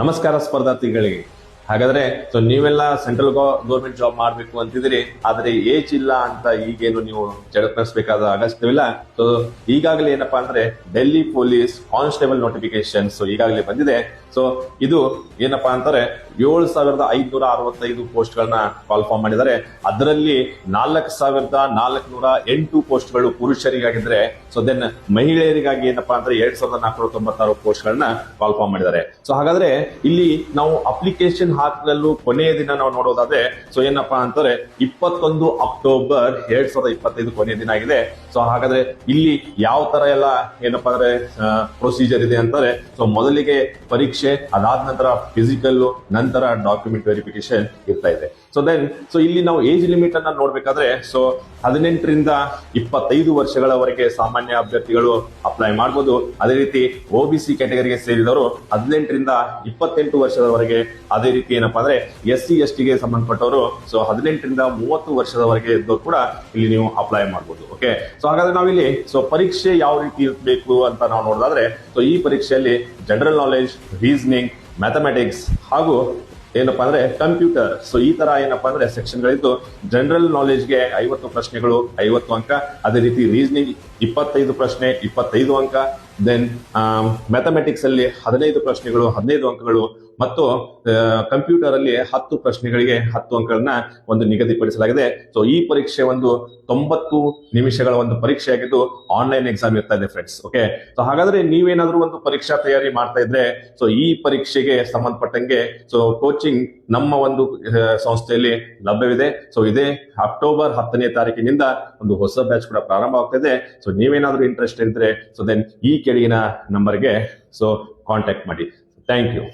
ನಮಸ್ಕಾರ ಸ್ಪರ್ಧಾರ್ಥಿಗಳಿಗೆ. ಹಾಗಾದ್ರೆ ನೀವೆಲ್ಲ ಸೆಂಟ್ರಲ್ ಗೌರ್ಮೆಂಟ್ ಜಾಬ್ ಮಾಡ್ಬೇಕು ಅಂತಿದ್ರಿ, ಆದ್ರೆ ಏಜ್ ಇಲ್ಲ ಅಂತ ಈಗೇನು ನೀವು ಜಗತ್ನಿಸಬೇಕಾದ ಅಗತ್ಯವಿಲ್ಲ. ಸೊ ಈಗಾಗಲೇ ಏನಪ್ಪಾ ಅಂದ್ರೆ ಡೆಲ್ಲಿ ಪೊಲೀಸ್ ಕಾನ್ಸ್ಟೇಬಲ್ ನೋಟಿಫಿಕೇಶನ್ ಈಗಾಗಲೇ ಬಂದಿದೆ. ಸೊ ಇದು ಏನಪ್ಪಾ ಅಂತಾರೆ 7,565 ಪೋಸ್ಟ್ ಗಳನ್ನ ಕಾಲ್ಫಾರ್ಮ್ ಮಾಡಿದ್ದಾರೆ. ಅದರಲ್ಲಿ 4,408 ಪೋಸ್ಟ್ ಗಳು ಪುರುಷರಿಗಾಗಿದ್ರೆ, ಸೊ ದೆನ್ ಮಹಿಳೆಯರಿಗಾಗಿ ಏನಪ್ಪಾ ಅಂದ್ರೆ 2,496 ಪೋಸ್ಟ್ ಗಳನ್ನ ಕಾಲ್ಫಾರ್ಮ್ ಮಾಡಿದ್ದಾರೆ. ಸೊ ಹಾಗಾದ್ರೆ ಇಲ್ಲಿ ನಾವು ಅಪ್ಲಿಕೇಶನ್ ಹಾಕಲು ಕೊನೆಯ ದಿನ ನಾವು ನೋಡೋದಾದ್ರೆ ಸೊ ಏನಪ್ಪಾ ಅಂತಾರೆ 21 ಅಕ್ಟೋಬರ್ 2025 ಕೊನೆಯ ದಿನ ಆಗಿದೆ. ಸೊ ಹಾಗಾದ್ರೆ ಇಲ್ಲಿ ಯಾವ ತರ ಎಲ್ಲ ಏನಪ್ಪಾ ಅಂದ್ರೆ ಪ್ರೊಸೀಜರ್ ಇದೆ ಅಂತಾರೆ, ಸೊ ಮೊದಲಿಗೆ ಪರೀಕ್ಷೆ, ಅದಾದ ನಂತರ ಫಿಸಿಕಲ್, ನಂತರ ಡಾಕ್ಯುಮೆಂಟ್ ವೆರಿಫಿಕೇಶನ್ ಇರ್ತಾ ಇದೆ. ಸೊ ಇಲ್ಲಿ ನಾವು ಏಜ್ ಲಿಮಿಟ್ ಅನ್ನ ನೋಡ್ಬೇಕಾದ್ರೆ ಸೊ 18ರಿಂದ 25 ವರ್ಷಗಳವರೆಗೆ ಸಾಮಾನ್ಯ ಅಭ್ಯರ್ಥಿಗಳು ಅಪ್ಲೈ ಮಾಡಬಹುದು. ಅದೇ ರೀತಿ OBC ಕ್ಯಾಟಗರಿಗೆ ಸೇರಿದವರು 18ರಿಂದ 28 ವರ್ಷದವರೆಗೆ, ಅದೇ ರೀತಿ ಏನಪ್ಪಾ ಅಂದ್ರೆ SC ST ಗೆ ಸಂಬಂಧಪಟ್ಟವರು ಸೊ 18ರಿಂದ 30 ವರ್ಷದವರೆಗೆ ಇದ್ದವರು ಕೂಡ ಇಲ್ಲಿ ನೀವು ಅಪ್ಲೈ ಮಾಡಬಹುದು. ಓಕೆ, ಸೊ ಹಾಗಾದ್ರೆ ನಾವಿಲ್ಲಿ ಸೊ ಪರೀಕ್ಷೆ ಯಾವ ರೀತಿ ಇರಬೇಕು ಅಂತ ನಾವು ನೋಡೋದಾದ್ರೆ ಸೊ ಈ ಪರೀಕ್ಷೆಯಲ್ಲಿ ಜನರಲ್ ನಾಲೆಜ್, ರೀಸನಿಂಗ್, ಮ್ಯಾಥಮೆಟಿಕ್ಸ್ ಹಾಗೂ ಏನಪ್ಪಾ ಅಂದ್ರೆ ಕಂಪ್ಯೂಟರ್, ಸೊ ಈ ತರ ಏನಪ್ಪಾ ಅಂದ್ರೆ ಸೆಕ್ಷನ್ ಗಳಿದ್ದು ಜನರಲ್ ನಾಲೆಜ್ಗೆ 50 ಪ್ರಶ್ನೆಗಳು 50 ಅಂಕ, ಅದೇ ರೀತಿ ರೀಸನಿಂಗ್ 25 ಪ್ರಶ್ನೆ 25 ಅಂಕ, ದೆನ್ ಮ್ಯಾಥಮೆಟಿಕ್ಸ್ ಅಲ್ಲಿ 15 ಪ್ರಶ್ನೆಗಳು 15 ಅಂಕಗಳು, ಮತ್ತು ಕಂಪ್ಯೂಟರ್ ಅಲ್ಲಿ 10 ಪ್ರಶ್ನೆಗಳಿಗೆ 10 ಅಂಕಗಳನ್ನ ಒಂದು ನಿಗದಿಪಡಿಸಲಾಗಿದೆ. ಸೊ ಈ ಪರೀಕ್ಷೆ ಒಂದು 90 ನಿಮಿಷಗಳ ಒಂದು ಪರೀಕ್ಷೆ ಆಗಿದ್ದು ಆನ್ಲೈನ್ ಎಕ್ಸಾಮ್ ಇರ್ತಾ ಇದೆ ಫ್ರೆಂಡ್ಸ್. ಓಕೆ, ಸೊ ಹಾಗಾದ್ರೆ ನೀವೇನಾದ್ರೂ ಒಂದು ಪರೀಕ್ಷಾ ತಯಾರಿ ಮಾಡ್ತಾ ಇದ್ರೆ ಸೊ ಈ ಪರೀಕ್ಷೆಗೆ ಸಂಬಂಧಪಟ್ಟಂಗೆ ಸೊ ಕೋಚಿಂಗ್ ನಮ್ಮ ಒಂದು ಸಂಸ್ಥೆಯಲ್ಲಿ ಲಭ್ಯವಿದೆ. ಸೊ ಇದೇ ಅಕ್ಟೋಬರ್ 10ನೇ ತಾರೀಕಿನಿಂದ ಒಂದು ಹೊಸ ಬ್ಯಾಚ್ ಕೂಡ ಪ್ರಾರಂಭ ಆಗ್ತಿದೆ. ಸೊ ನೀವೇನಾದ್ರೂ ಇಂಟ್ರೆಸ್ಟ್ ಇದ್ರೆ ಸೊ ದೆನ್ ಈ ಕೆಳಗಿನ ನಂಬರ್ಗೆ ಸೊ ಕಾಂಟ್ಯಾಕ್ಟ್ ಮಾಡಿ. Thank you.